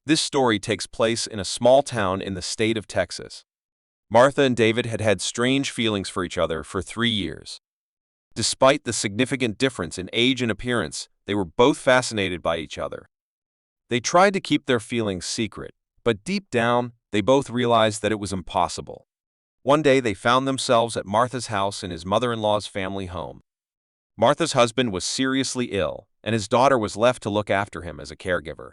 This story takes place in a small town in the state of Texas. Martha and David had had strange feelings for each other for 3 years. Despite the significant difference in age and appearance, they were both fascinated by each other. They tried to keep their feelings secret, but deep down, they both realized that it was impossible. One day, they found themselves at Martha's house in his mother-in-law's family home. Martha's husband was seriously ill, and his daughter was left to look after him as a caregiver.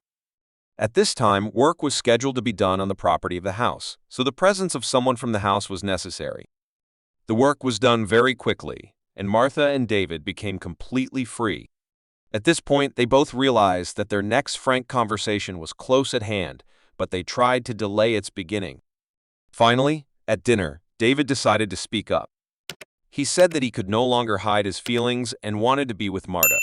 At this time, work was scheduled to be done on the property of the house, so the presence of someone from the house was necessary. The work was done very quickly, and Martha and David became completely free. At this point, they both realized that their next frank conversation was close at hand, but they tried to delay its beginning. Finally, at dinner, David decided to speak up. He said that he could no longer hide his feelings and wanted to be with Martha.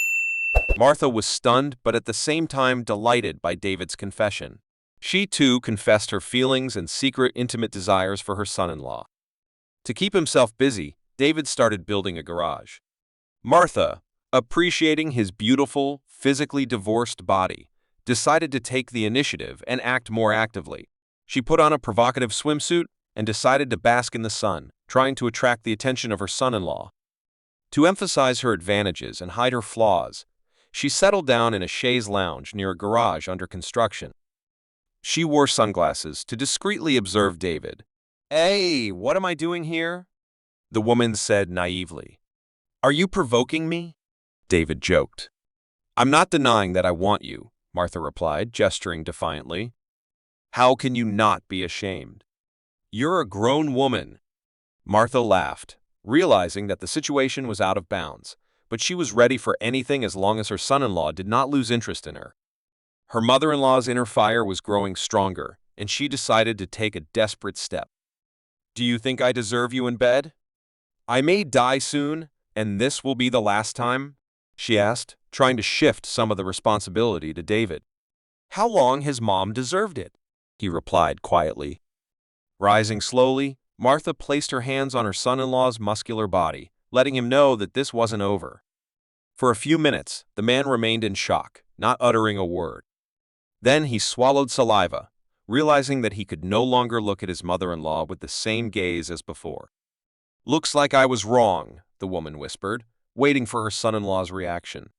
Martha was stunned, but at the same time delighted by David's confession. She too confessed her feelings and secret intimate desires for her son-in-law. To keep himself busy, David started building a garage. Martha, appreciating his beautiful, physically divorced body, decided to take the initiative and act more actively. She put on a provocative swimsuit and decided to bask in the sun, trying to attract the attention of her son-in-law. To emphasize her advantages and hide her flaws, she settled down in a chaise lounge near a garage under construction. She wore sunglasses to discreetly observe David. "Hey, what am I doing here?" the woman said naively. "Are you provoking me?" David joked. "I'm not denying that I want you," Martha replied, gesturing defiantly. "How can you not be ashamed? You're a grown woman." Martha laughed, realizing that the situation was out of bounds, but she was ready for anything as long as her son-in-law did not lose interest in her. Her mother-in-law's inner fire was growing stronger, and she decided to take a desperate step. "Do you think I deserve you in bed? I may die soon, and this will be the last time?" she asked, trying to shift some of the responsibility to David. "How long has Mom deserved it?" he replied quietly. Rising slowly, Martha placed her hands on her son-in-law's muscular body, letting him know that this wasn't over. For a few minutes, the man remained in shock, not uttering a word. Then he swallowed saliva, realizing that he could no longer look at his mother-in-law with the same gaze as before. "Looks like I was wrong," the woman whispered, waiting for her son-in-law's reaction.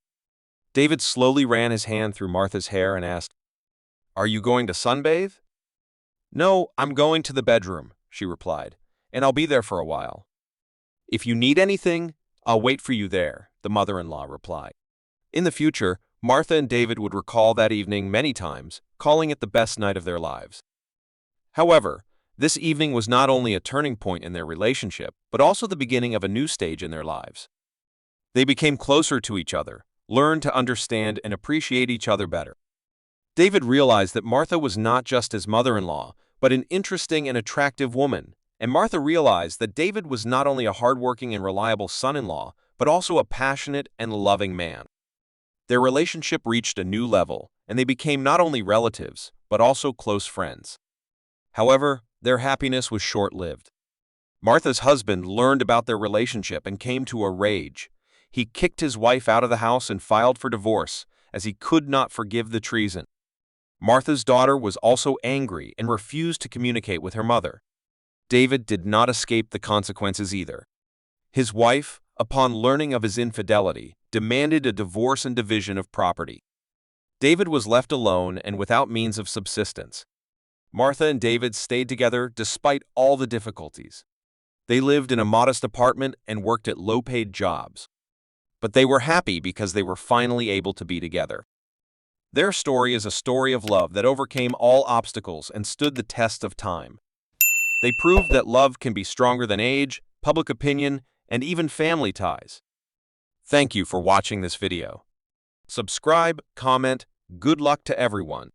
David slowly ran his hand through Martha's hair and asked, "Are you going to sunbathe?" "No, I'm going to the bedroom," she replied, "and I'll be there for a while." "If you need anything, I'll wait for you there," the mother-in-law replied. In the future, Martha and David would recall that evening many times, calling it the best night of their lives. However, this evening was not only a turning point in their relationship, but also the beginning of a new stage in their lives. They became closer to each other, learned to understand and appreciate each other better. David realized that Martha was not just his mother-in-law, but an interesting and attractive woman, and Martha realized that David was not only a hardworking and reliable son-in-law, but also a passionate and loving man. Their relationship reached a new level, and they became not only relatives, but also close friends. However, their happiness was short-lived. Martha's husband learned about their relationship and came to a rage. He kicked his wife out of the house and filed for divorce, as he could not forgive the treason. Martha's daughter was also angry and refused to communicate with her mother. David did not escape the consequences either. His wife, upon learning of his infidelity, demanded a divorce and division of property. David was left alone and without means of subsistence. Martha and David stayed together despite all the difficulties. They lived in a modest apartment and worked at low-paid jobs. But they were happy because they were finally able to be together. Their story is a story of love that overcame all obstacles and stood the test of time. They proved that love can be stronger than age, public opinion, and even family ties. Thank you for watching this video. Subscribe, comment, good luck to everyone.